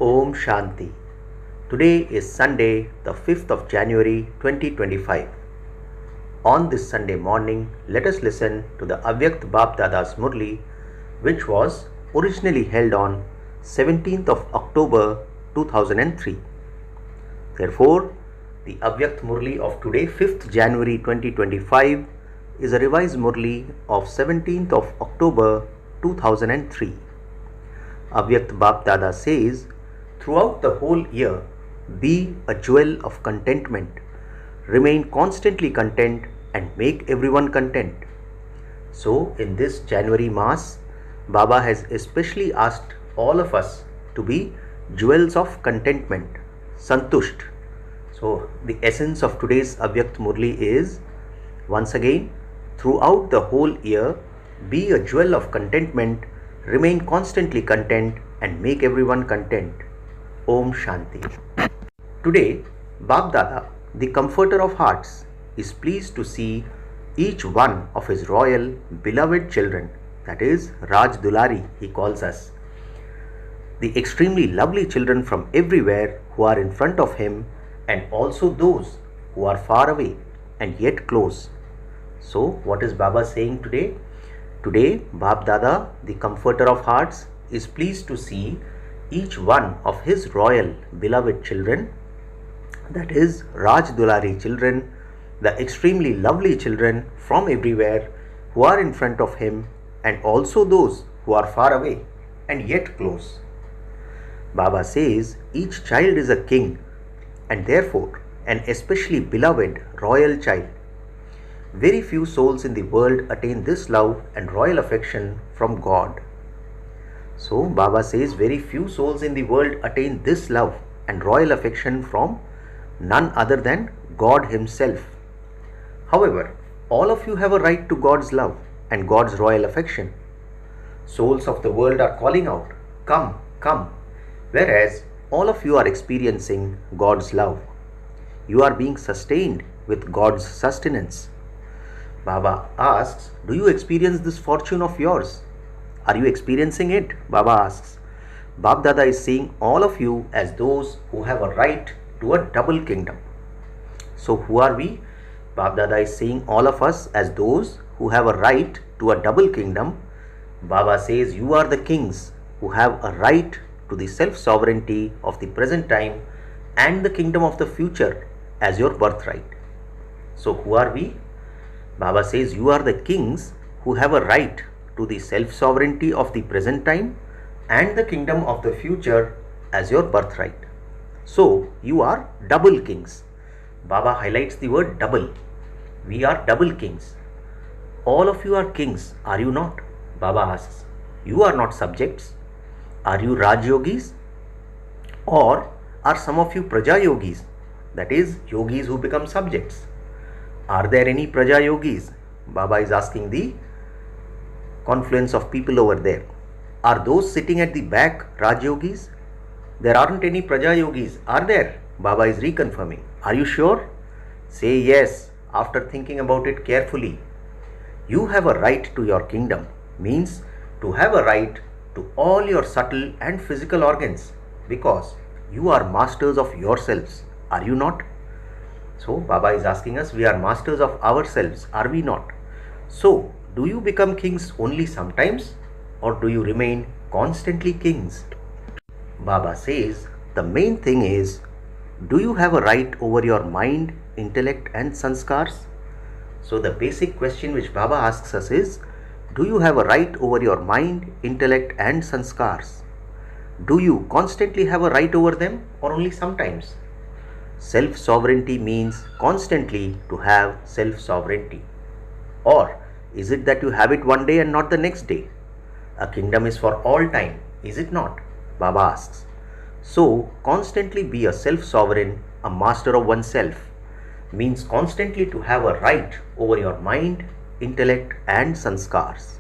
Om Shanti. Today is Sunday, the 5th of January 2025. On this Sunday morning, let us listen to the Avyakta Bap Dada's Murli, which was originally held on 17th of October 2003. Therefore, the Avyakta Murli of today, 5th January 2025, is a revised Murli of 17th of October 2003. Avyakta Bap Dada says, throughout the whole year, be a jewel of contentment. Remain constantly content and make everyone content. So, in this January Mass, Baba has especially asked all of us to be jewels of contentment, santusht. So, the essence of today's Avyakta Murli is, once again, throughout the whole year, be a jewel of contentment, remain constantly content and make everyone content. Om Shanti. Today, Bap Dada, the comforter of hearts, is pleased to see each one of his royal, beloved children, that is, Raj Dulari, he calls us, the extremely lovely children from everywhere who are in front of him, and also those who are far away and yet close. So, what is Baba saying today? Today, Bap Dada, the comforter of hearts, is pleased to see each one of his royal beloved children, that is Raj Dulari children, the extremely lovely children from everywhere who are in front of him, and also those who are far away and yet close. Baba says each child is a king and therefore an especially beloved royal child. Very few souls in the world attain this love and royal affection from God. So, Baba says very few souls in the world attain this love and royal affection from none other than God Himself. However, all of you have a right to God's love and God's royal affection. Souls of the world are calling out, "Come, come," whereas all of you are experiencing God's love. You are being sustained with God's sustenance. Baba asks, do you experience this fortune of yours? Are you experiencing it? Baba asks. Bap Dada is seeing all of you as those who have a right to a double kingdom. So who are we? Bap Dada is seeing all of us as those who have a right to a double kingdom. Baba says you are the kings who have a right to the self-sovereignty of the present time and the kingdom of the future as your birthright. So who are we? Baba says you are the kings who have a right to the self-sovereignty of the present time and the kingdom of the future as your birthright. So, you are double kings. Baba highlights the word double. We are double kings. All of you are kings, are you not? Baba asks. You are not subjects. Are you Raj Yogis? Or are some of you Praja Yogis? That is, yogis who become subjects. Are there any Praja Yogis? Baba is asking the confluence of people over there. Are those sitting at the back Raj Yogis? There aren't any Praja Yogis, are there? Baba is reconfirming. Are you sure? Say yes after thinking about it carefully. You have a right to your kingdom, means to have a right to all your subtle and physical organs, because you are masters of yourselves, are you not? So Baba is asking us, we are masters of ourselves, are we not? So, do you become kings only sometimes, or do you remain constantly kings? Baba says, the main thing is, do you have a right over your mind, intellect and sanskars? So the basic question which Baba asks us is, do you have a right over your mind, intellect and sanskars? Do you constantly have a right over them or only sometimes? Self-sovereignty means constantly to have self-sovereignty. Or is it that you have it one day and not the next day? A kingdom is for all time, is it not? Baba asks. So, constantly be a self-sovereign, a master of oneself, means constantly to have a right over your mind, intellect and sanskars.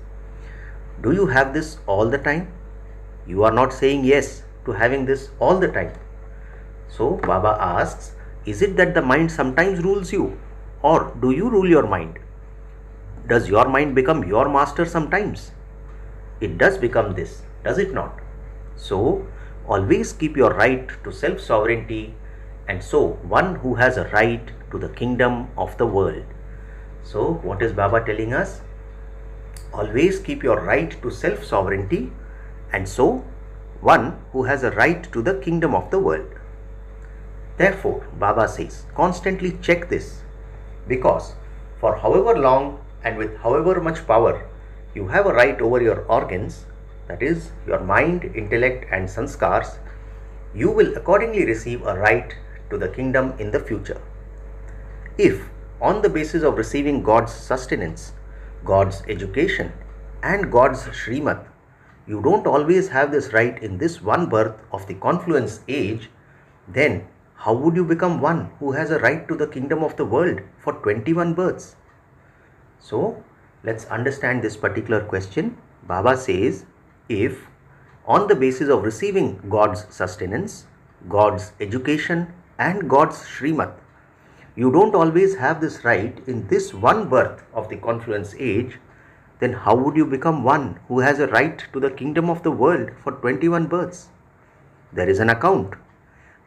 Do you have this all the time? You are not saying yes to having this all the time. So, Baba asks, is it that the mind sometimes rules you, or do you rule your mind? Does your mind become your master sometimes? It does become this, does it not? So, Always keep your right to self-sovereignty, and so one who has a right to the kingdom of the world. So what is Baba telling us? Always keep your right to self-sovereignty, and so one who has a right to the kingdom of the world. Therefore, Baba says, constantly check this, because for however long and with however much power you have a right over your organs, that is, your mind, intellect and sanskars, you will accordingly receive a right to the kingdom in the future. If, on the basis of receiving God's sustenance, God's education and God's Srimad, you don't always have this right in this one birth of the confluence age, then how would you become one who has a right to the kingdom of the world for 21 births? So, let's understand this particular question. Baba says, if on the basis of receiving God's sustenance, God's education and God's Srimad, you don't always have this right in this one birth of the confluence age, then how would you become one who has a right to the kingdom of the world for 21 births? There is an account.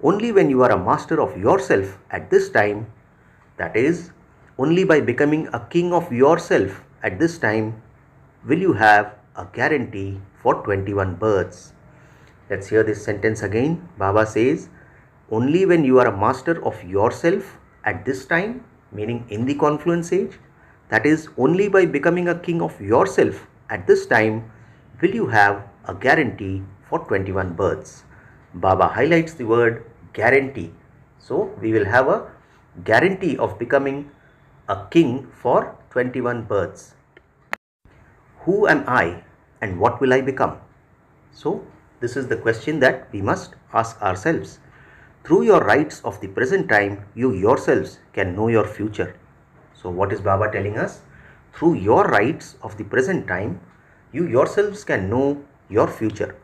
Only when you are a master of yourself at this time, that is, only by becoming a king of yourself at this time, will you have a guarantee for 21 births. Let's hear this sentence again. Baba says, only when you are a master of yourself at this time, meaning in the confluence age, that is, only by becoming a king of yourself at this time, will you have a guarantee for 21 births. Baba highlights the word guarantee. So, we will have a guarantee of becoming a king for 21 births. Who am I and what will I become? So, this is the question that we must ask ourselves. Through your rights of the present time, you yourselves can know your future. So, what is Baba telling us? Through your rights of the present time, you yourselves can know your future.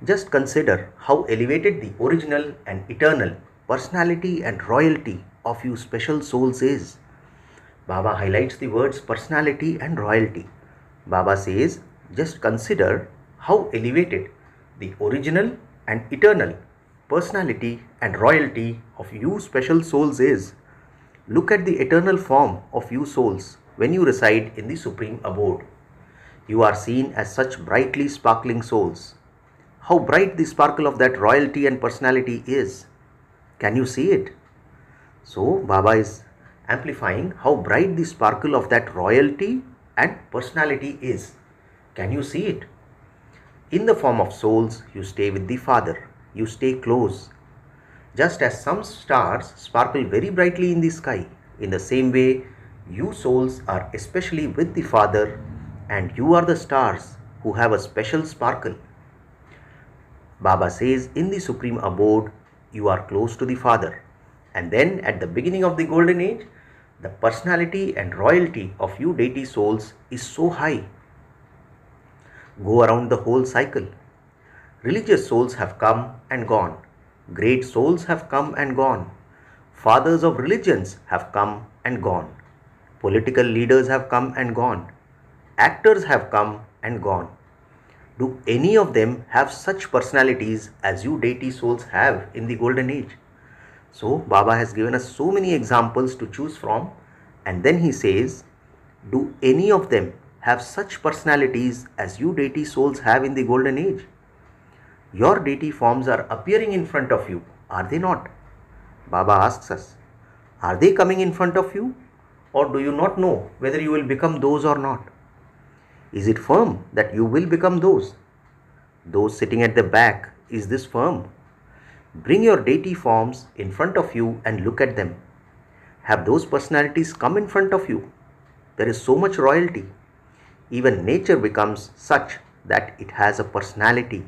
Just consider how elevated the original and eternal personality and royalty of you special souls is. Baba highlights the words personality and royalty. Baba says, just consider how elevated the original and eternal personality and royalty of you special souls is. Look at the eternal form of you souls when you reside in the supreme abode. You are seen as such brightly sparkling souls. How bright the sparkle of that royalty and personality is. Can you see it? So, Baba is amplifying how bright the sparkle of that royalty and personality is. Can you see it? In the form of souls, you stay with the Father. You stay close. Just as some stars sparkle very brightly in the sky, in the same way, you souls are especially with the Father, and you are the stars who have a special sparkle. Baba says, in the supreme abode, you are close to the Father. And then at the beginning of the golden age, the personality and royalty of you deity souls is so high. Go around the whole cycle. Religious souls have come and gone. Great souls have come and gone. Fathers of religions have come and gone. Political leaders have come and gone. Actors have come and gone. Do any of them have such personalities as you deity souls have in the golden age? So, Baba has given us so many examples to choose from, and then he says, do any of them have such personalities as you deity souls have in the golden age? Your deity forms are appearing in front of you, are they not? Baba asks us, are they coming in front of you, or do you not know whether you will become those or not? Is it firm that you will become those? Those sitting at the back, is this firm? Bring your deity forms in front of you and look at them. Have those personalities come in front of you? There is so much royalty. Even nature becomes such that it has a personality.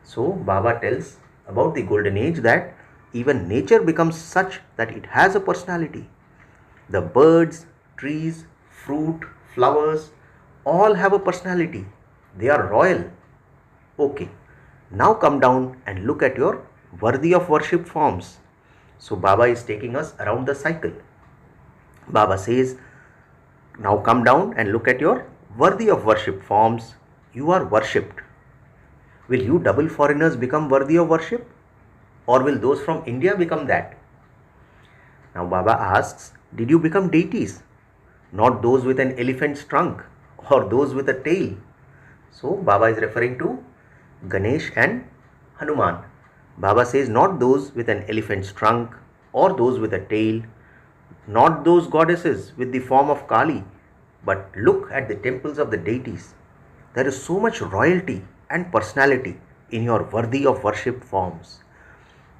So Baba tells about the golden age that even nature becomes such that it has a personality. The birds, trees, fruit, flowers, all have a personality. They are royal. Okay, now come down and look at your worthy of worship forms. So Baba is taking us around the cycle. Baba says, now come down and look at your worthy of worship forms. You are worshipped. Will you double foreigners become worthy of worship? Or will those from India become that? Now Baba asks, did you become deities? Not those with an elephant's trunk or those with a tail. So Baba is referring to Ganesh and Hanuman. Baba says not those with an elephant's trunk or those with a tail, not those goddesses with the form of Kali, but look at the temples of the deities. There is so much royalty and personality in your worthy of worship forms.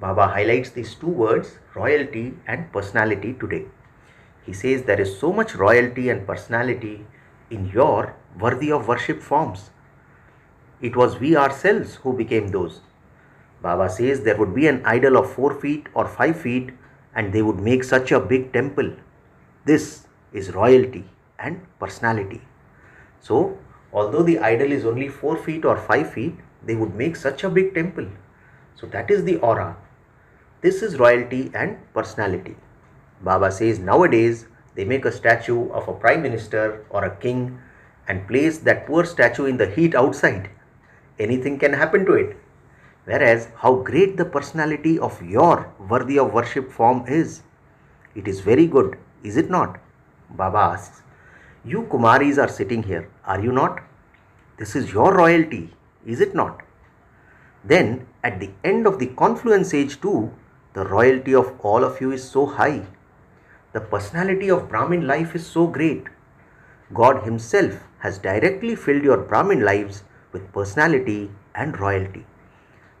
Baba highlights these two words, royalty and personality, today. He says there is so much royalty and personality in your worthy of worship forms. It was we ourselves who became those. Baba says there would be an idol of 4 feet or 5 feet and they would make such a big temple. This is royalty and personality. So, although the idol is only 4 feet or 5 feet, they would make such a big temple. So that is the aura. This is royalty and personality. Baba says nowadays they make a statue of a prime minister or a king and place that poor statue in the heat outside. Anything can happen to it. Whereas how great the personality of your worthy of worship form is. It is very good, is it not? Baba asks, you Kumaris are sitting here, are you not? This is your royalty, is it not? Then at the end of the confluence age too, the royalty of all of you is so high. The personality of Brahmin life is so great. God himself has directly filled your Brahmin lives with personality and royalty.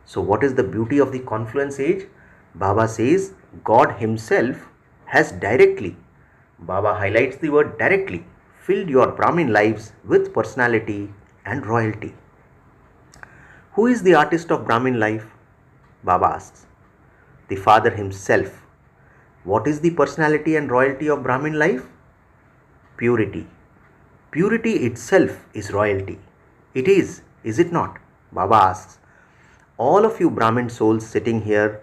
So what is the beauty of the confluence age? Baba says God himself has directly, Baba highlights the word directly, filled your Brahmin lives with personality and royalty. Who is the artist of Brahmin life? Baba asks. The Father himself. What is the personality and royalty of Brahmin life? Purity. Purity itself is royalty. It is it not? Baba asks. All of you Brahmin souls sitting here,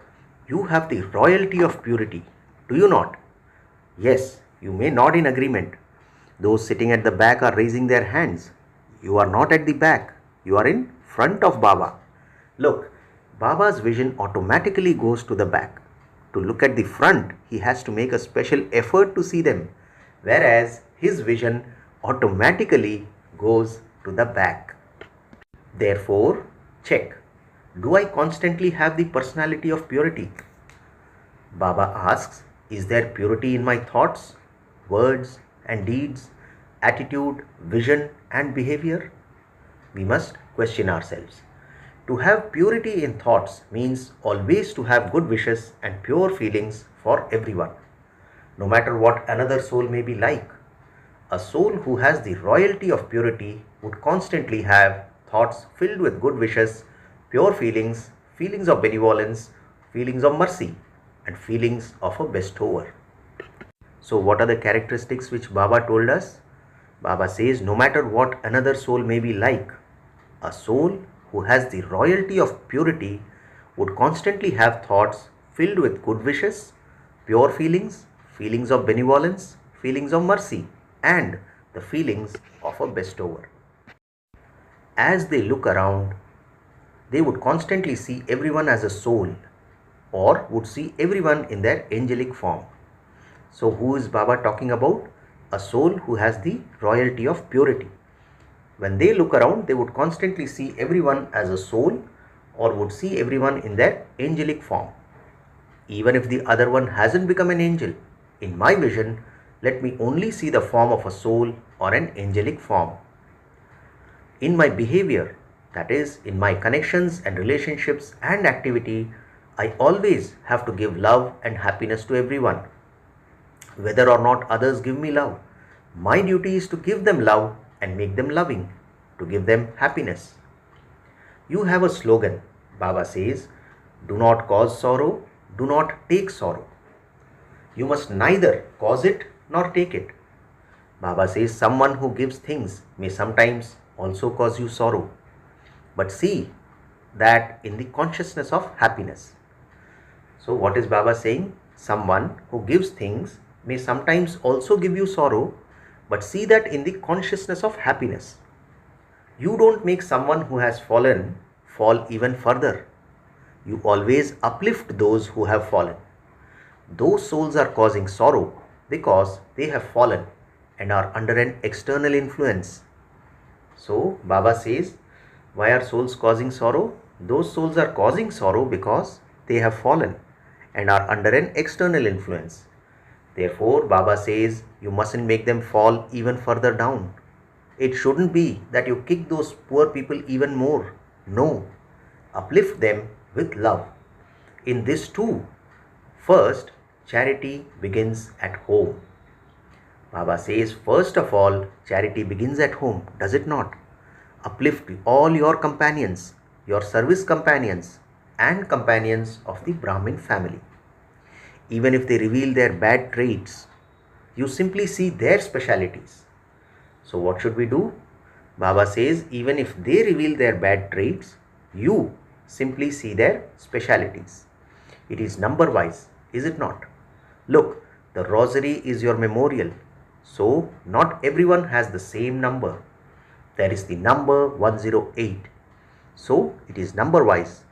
you have the royalty of purity, do you not? Yes, you may nod in agreement. Those sitting at the back are raising their hands. You are not at the back, you are in front of Baba. Look, Baba's vision automatically goes to the back. To look at the front, he has to make a special effort to see them, whereas his vision automatically goes to the back. Therefore, check. Do I constantly have the personality of purity? Baba asks, is there purity in my thoughts, words and deeds, attitude, vision and behavior? We must question ourselves. To have purity in thoughts means always to have good wishes and pure feelings for everyone, no matter what another soul may be like. A soul who has the royalty of purity would constantly have thoughts filled with good wishes, pure feelings, feelings of benevolence, feelings of mercy, and feelings of a bestower. So what are the characteristics which Baba told us? Baba says no matter what another soul may be like, a soul who has the royalty of purity would constantly have thoughts filled with good wishes, pure feelings, feelings of benevolence, feelings of mercy, and the feelings of a bestower. As they look around, they would constantly see everyone as a soul, or would see everyone in their angelic form. So who is Baba talking about? A soul who has the royalty of purity. When they look around, they would constantly see everyone as a soul, or would see everyone in their angelic form. Even if the other one hasn't become an angel, in my vision, let me only see the form of a soul or an angelic form. In my behavior, that is, in my connections and relationships and activity, I always have to give love and happiness to everyone. Whether or not others give me love, my duty is to give them love and make them loving, to give them happiness. You have a slogan, Baba says, do not cause sorrow, do not take sorrow. You must neither cause it nor take it. Baba says someone who gives things may sometimes also cause you sorrow, but see that in the consciousness of happiness. So what is Baba saying? Someone who gives things may sometimes also give you sorrow, but see that in the consciousness of happiness. You don't make someone who has fallen fall even further. You always uplift those who have fallen. Those souls are causing sorrow because they have fallen and are under an external influence. So, Baba says, why are souls causing sorrow? Those souls are causing sorrow because they have fallen and are under an external influence. Therefore, Baba says you mustn't make them fall even further down. It shouldn't be that you kick those poor people even more. No, uplift them with love. In this too, first, charity begins at home. Baba says, first of all, charity begins at home, does it not? Uplift all your companions, your service companions, and companions of the Brahmin family. Even if they reveal their bad traits, you simply see their specialities. So what should we do? Baba says, even if they reveal their bad traits, you simply see their specialities. It is number wise, is it not? Look, the rosary is your memorial. So not everyone has the same number. There is the number 108. So it is number wise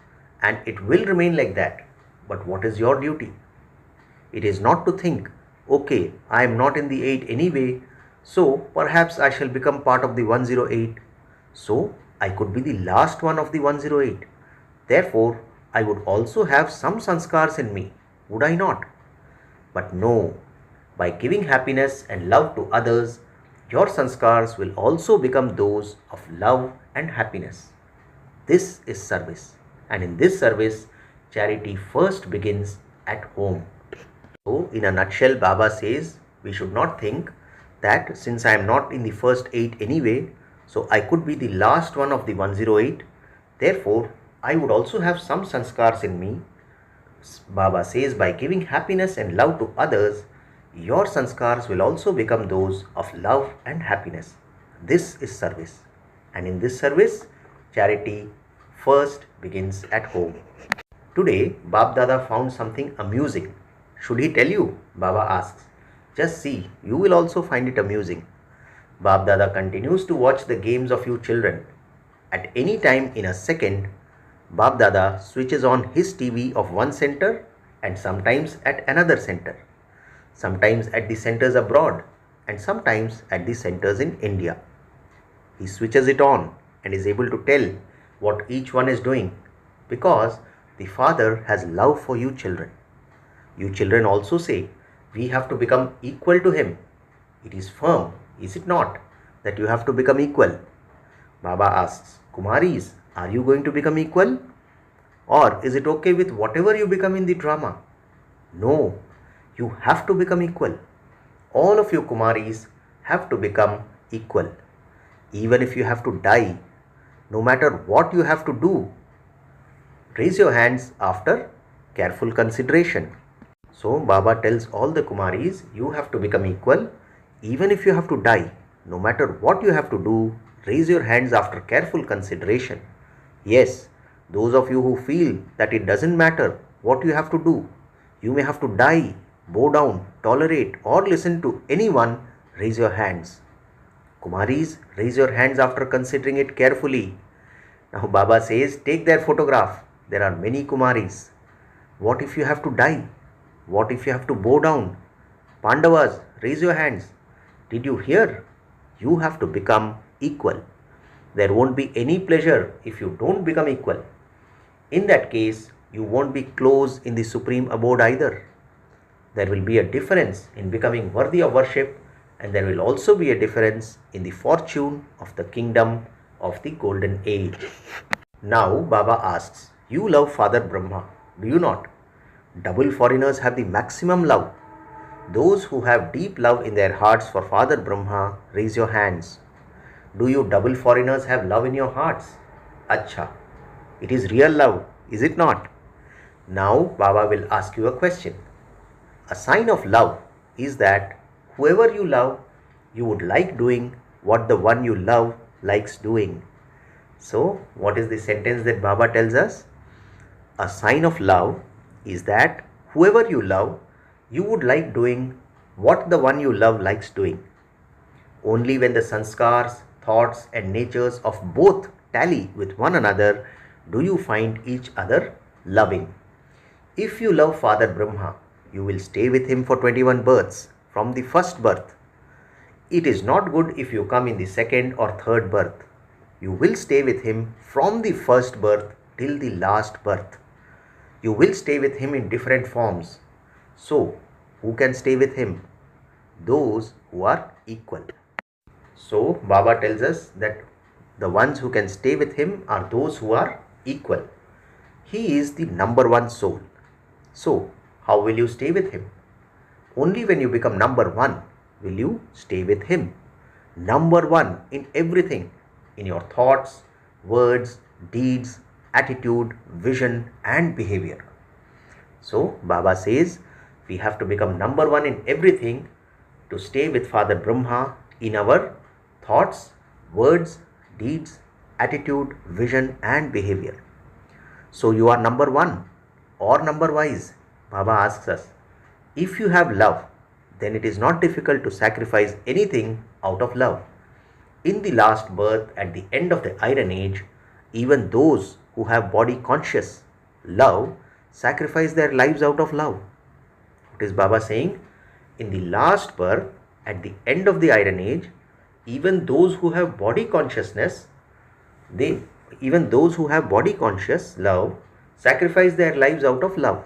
and it will remain like that. But what is your duty? It is not to think, okay, I am not in the 8 anyway, so perhaps I shall become part of the 108. So I could be the last one of the 108. Therefore, I would also have some sanskars in me, would I not? But no, by giving happiness and love to others, your sanskars will also become those of love and happiness. This is service, and in this service, charity first begins at home. So, in a nutshell, Baba says we should not think that since I am not in the first 8 anyway, so I could be the last one of the 108. Therefore, I would also have some sanskars in me. Baba says by giving happiness and love to others, your sanskars will also become those of love and happiness. This is service. And in this service, charity first begins at home. Today, Bab Dada found something amusing. Should he tell you? Baba asks. Just see, you will also find it amusing. Bab Dada continues to watch the games of you children. At any time in a second, Bab Dada switches on his TV of one center and sometimes at another center. Sometimes at the centers abroad and sometimes at the centers in India. He switches it on and is able to tell what each one is doing because the Father has love for you children. You children also say, we have to become equal to him. It is firm, is it not, that you have to become equal? Baba asks, Kumaris, are you going to become equal? Or is it okay with whatever you become in the drama? No, you have to become equal. All of you Kumaris have to become equal. Even if you have to die, no matter what you have to do. Raise your hands after careful consideration. So Baba tells all the Kumaris, you have to become equal. Even if you have to die, no matter what you have to do, raise your hands after careful consideration. Yes, those of you who feel that it doesn't matter what you have to do, you may have to die, bow down, tolerate or listen to anyone, raise your hands. Kumaris, raise your hands after considering it carefully. Now Baba says, take their photograph. There are many Kumaris. What if you have to die? What if you have to bow down? Pandavas, raise your hands. Did you hear? You have to become equal. There won't be any pleasure if you don't become equal. In that case, you won't be close in the supreme abode either. There will be a difference in becoming worthy of worship, and there will also be a difference in the fortune of the kingdom of the golden age. Now Baba asks, you love Father Brahma, do you not? Double foreigners have the maximum love. Those who have deep love in their hearts for Father Brahma, raise your hands. Do you double foreigners have love in your hearts? Acha, it is real love, is it not? Now Baba will ask you a question. A sign of love is that whoever you love, you would like doing what the one you love likes doing. So, what is the sentence that Baba tells us? A sign of love is that whoever you love, you would like doing what the one you love likes doing. Only when the sanskars, thoughts and natures of both tally with one another do you find each other loving? If you love Father Brahma, you will stay with him for 21 births from the first birth. It is not good if you come in the second or third birth. You will stay with him from the first birth till the last birth. You will stay with him in different forms. So, who can stay with him? Those who are equal. So, Baba tells us that the ones who can stay with him are those who are equal. He is the number one soul. So, how will you stay with him? Only when you become number one will you stay with him. Number one in everything, in your thoughts, words, deeds, attitude, vision and behavior. So, Baba says we have to become number one in everything to stay with Father Brahma in our thoughts, words, deeds, attitude, vision and behavior. So you are number one or number wise? Baba asks us. If you have love, then it is not difficult to sacrifice anything out of love. In the last birth at the end of the Iron Age, even those who have body conscious love sacrifice their lives out of love. What is Baba saying? In the last birth at the end of the Iron Age, even those who have body consciousness, even those who have body conscious love sacrifice their lives out of love.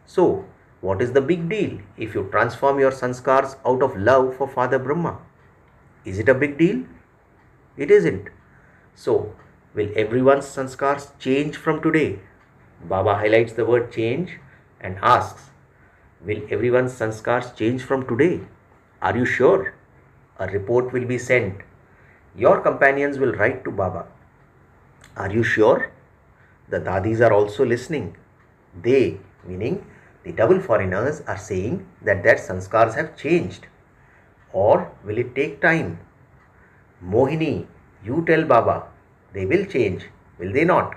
So, what is the big deal if you transform your sanskars out of love for Father Brahma? Is it a big deal? It isn't. So, will everyone's sanskars change from today? Baba highlights the word change and asks, will everyone's sanskars change from today? Are you sure? A report will be sent. Your companions will write to Baba. Are you sure? The dadis are also listening. They, meaning the double foreigners, are saying that their sanskars have changed. Or will it take time? Mohini, you tell Baba, they will change, will they not?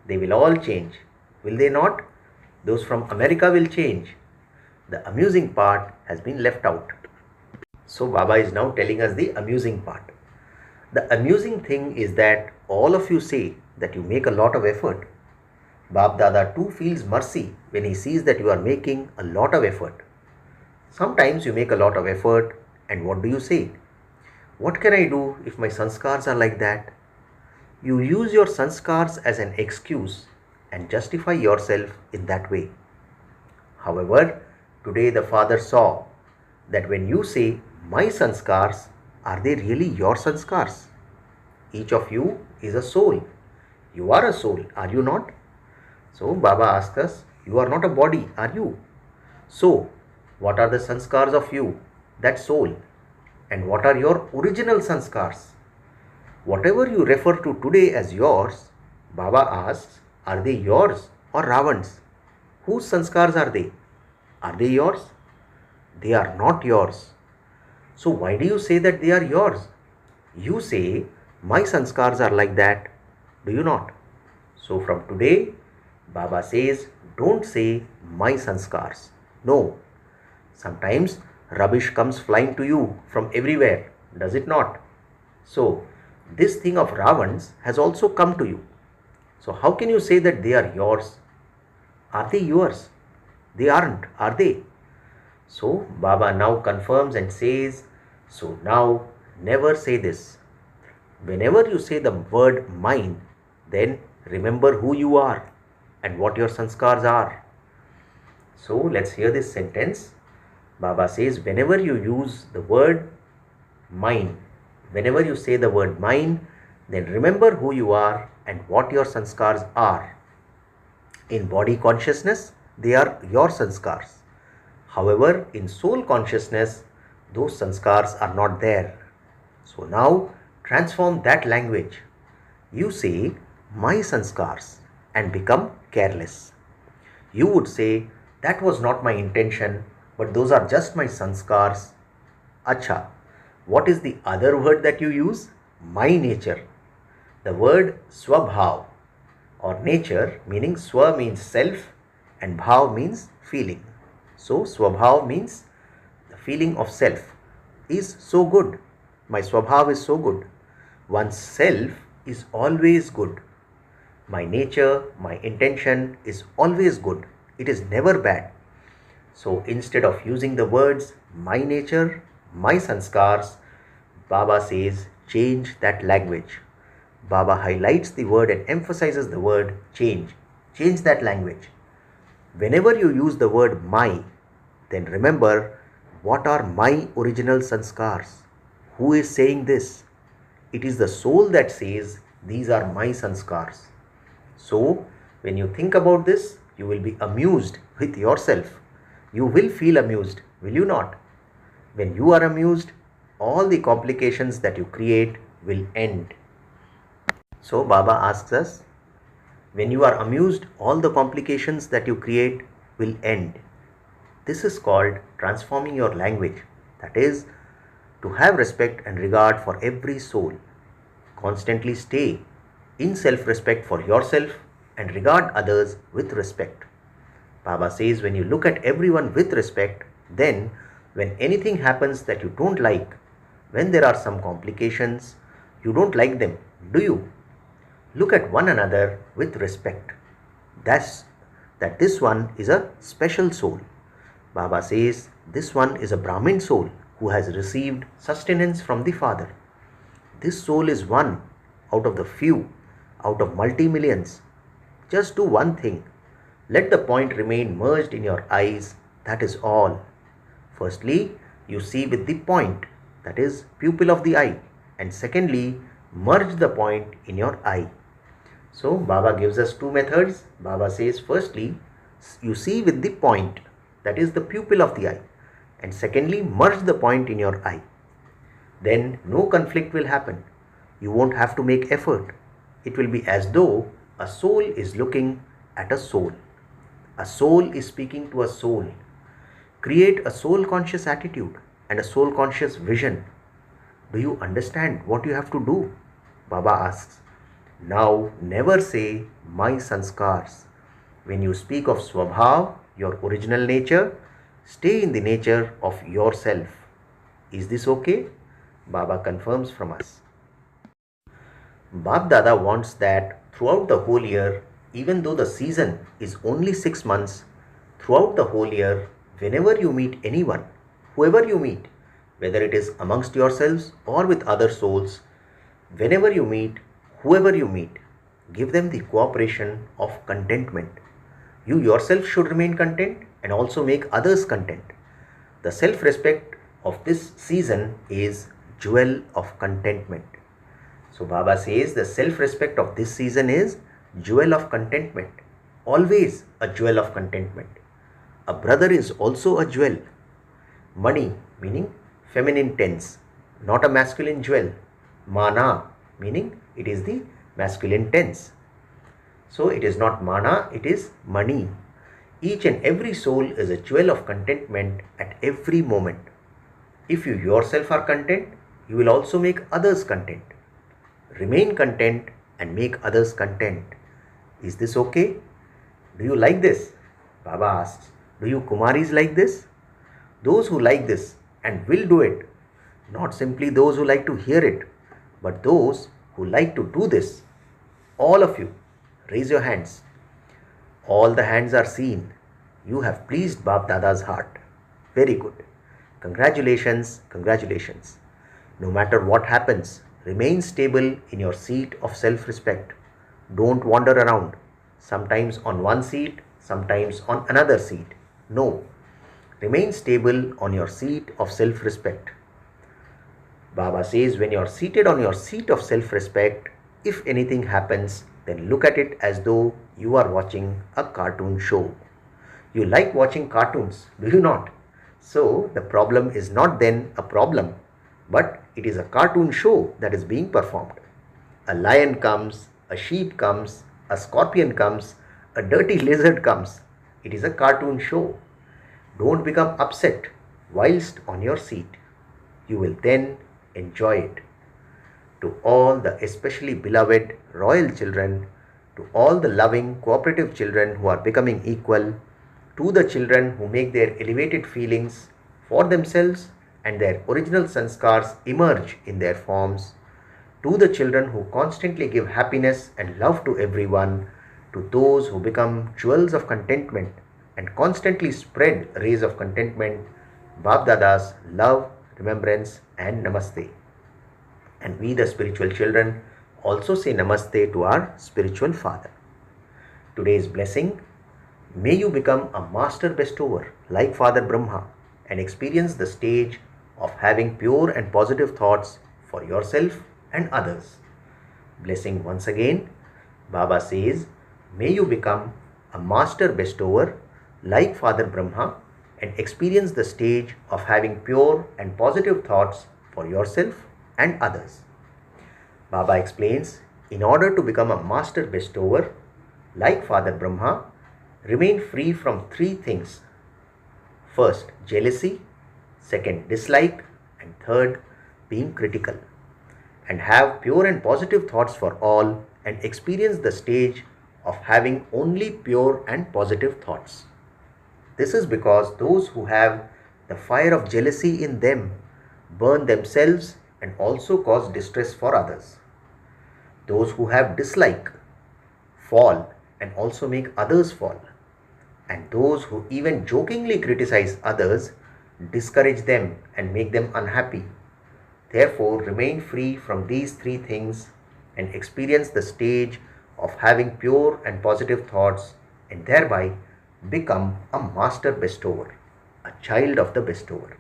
They will all change, will they not? Those from America will change. The amusing part has been left out. So Baba is now telling us the amusing part. The amusing thing is that all of you say that you make a lot of effort. Bab Dada too feels mercy when he sees that you are making a lot of effort. Sometimes you make a lot of effort and what do you say? What can I do if my sanskars are like that? You use your sanskars as an excuse and justify yourself in that way. However, today the Father saw that when you say, my sanskars, are they really your sanskars? Each of you is a soul. You are a soul, are you not? So Baba asks us, you are not a body, are you? So, what are the sanskars of you, that soul? And what are your original sanskars? Whatever you refer to today as yours, Baba asks, are they yours or Ravan's? Whose sanskars are they? Are they yours? They are not yours. So why do you say that they are yours? You say, my sanskars are like that. Do you not? So from today, Baba says, don't say my sanskars. No. Sometimes rubbish comes flying to you from everywhere. Does it not? So this thing of Ravans has also come to you. So how can you say that they are yours? Are they yours? They aren't, are they? So Baba now confirms and says, so now never say this. Whenever you say the word mine, then remember who you are and what your sanskars are. So let's hear this sentence. Baba says, whenever you use the word mine, whenever you say the word mine, then remember who you are and what your sanskars are. In body consciousness, they are your sanskars. However, in soul consciousness, those sanskars are not there. So now transform that language. You say, my sanskars, and become careless. You would say, that was not my intention, but those are just my sanskars. Acha, what is the other word that you use? My nature. The word swabhav or nature, meaning swa means self and bhav means feeling. So swabhav means the feeling of self is so good. My swabhav is so good. One's self is always good. My nature, my intention is always good. It is never bad. So instead of using the words my nature, my sanskars, Baba says change that language. Baba highlights the word and emphasizes the word change. Change that language. Whenever you use the word my, then remember what are my original sanskars. Who is saying this? It is the soul that says these are my sanskars. So when you think about this, you will be amused with yourself. You will feel amused, will you not? When you are amused, all the complications that you create will end. So Baba asks us, when you are amused, all the complications that you create will end. This is called transforming your language. That is, to have respect and regard for every soul. Constantly stay in self-respect for yourself and regard others with respect. Baba says when you look at everyone with respect, then when anything happens that you don't like, when there are some complications, you don't like them, do you? Look at one another with respect. That this one is a special soul. Baba says this one is a Brahmin soul who has received sustenance from the Father. This soul is one out of the few, out of multi-millions. Just do one thing. Let the point remain merged in your eyes. That is all. Firstly, you see with the point, that is pupil of the eye. And secondly, merge the point in your eye. So Baba gives us two methods. Baba says firstly, you see with the point, that is the pupil of the eye. And secondly, merge the point in your eye. Then no conflict will happen. You won't have to make effort. It will be as though a soul is looking at a soul. A soul is speaking to a soul. Create a soul conscious attitude and a soul conscious vision. Do you understand what you have to do? Baba asks. Now never say my sanskars. When you speak of Swabhav, your original nature, stay in the nature of yourself. Is this okay? Baba confirms from us. Bab Dada wants that throughout the whole year, even though the season is only 6 months, throughout the whole year, whenever you meet anyone, whoever you meet, whether it is amongst yourselves or with other souls, whenever you meet, whoever you meet, give them the cooperation of contentment. You yourself should remain content and also make others content. The self-respect of this season is jewel of contentment. So Baba says the self-respect of this season is jewel of contentment. Always a jewel of contentment. A brother is also a jewel. Mani meaning feminine tense, not a masculine jewel. Mana meaning it is the masculine tense. So it is not mana, it is mani. Each and every soul is a jewel of contentment at every moment. If you yourself are content, you will also make others content. Remain content and make others content. Is this okay? Do you like this? Baba asks, do you Kumaris like this? Those who like this and will do it, not simply those who like to hear it, but those who like to do this. All of you, raise your hands. All the hands are seen. You have pleased Bab Dada's heart. Very good. Congratulations, congratulations. No matter what happens, remain stable in your seat of self-respect. Don't wander around, sometimes on one seat, sometimes on another seat. No. Remain stable on your seat of self-respect. Baba says when you are seated on your seat of self-respect, if anything happens, then look at it as though you are watching a cartoon show. You like watching cartoons, do you not? So the problem is not then a problem, but it is a cartoon show that is being performed. A lion comes, a sheep comes, a scorpion comes, a dirty lizard comes. It is a cartoon show. Don't become upset whilst on your seat. You will then enjoy it. To all the especially beloved royal children, to all the loving cooperative children who are becoming equal, to the children who make their elevated feelings for themselves and their original sanskars emerge in their forms, to the children who constantly give happiness and love to everyone, to those who become jewels of contentment and constantly spread rays of contentment, Bap Dada's love, remembrance and namaste. And we, the spiritual children, also say namaste to our spiritual father. Today's blessing: may you become a master bestower like Father Brahma and experience the stage of having pure and positive thoughts for yourself and others. Blessing once again, Baba says, may you become a master bestower like Father Brahma and experience the stage of having pure and positive thoughts for yourself and others. Baba explains, in order to become a master bestower like Father Brahma, remain free from three things. First, jealousy. Second, dislike. And third, being critical. And have pure and positive thoughts for all and experience the stage of having only pure and positive thoughts. This is because those who have the fire of jealousy in them burn themselves and also cause distress for others. Those who have dislike fall and also make others fall. And those who even jokingly criticize others discourage them and make them unhappy. Therefore, remain free from these three things and experience the stage of having pure and positive thoughts and thereby become a master bestower, a child of the bestower.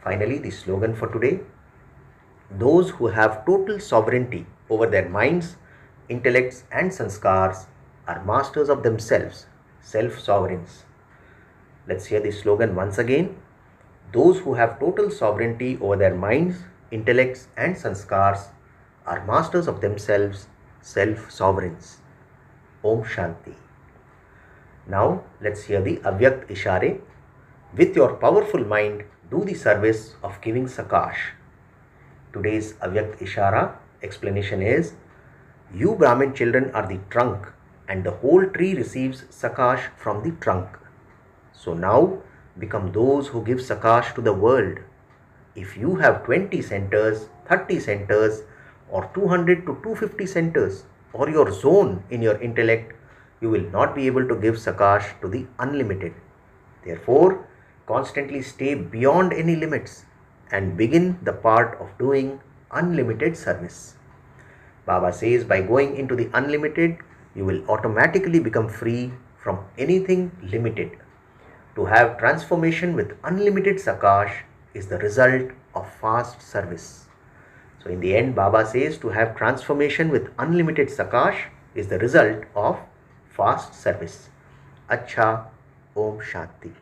Finally, the slogan for today: those who have total sovereignty over their minds, intellects and sanskars are masters of themselves, self-sovereigns. Let's hear the slogan once again. Those who have total sovereignty over their minds, intellects and sanskars are masters of themselves, self-sovereigns. Om Shanti. Now let's hear the avyakt ishare. With your powerful mind, do the service of giving sakash. Today's avyakt ishara explanation is: you Brahmin children are the trunk and the whole tree receives sakash from the trunk. So now become those who give sakash to the world. If you have 20 centers, 30 centers or 200 to 250 centers or your zone in your intellect, you will not be able to give sakash to the unlimited. Therefore, constantly stay beyond any limits and begin the part of doing unlimited service. Baba says, by going into the unlimited, you will automatically become free from anything limited. To have transformation with unlimited sakash is the result of fast service. So in the end, Baba says to have transformation with unlimited sakash is the result of fast service. Acha, Om Shanti.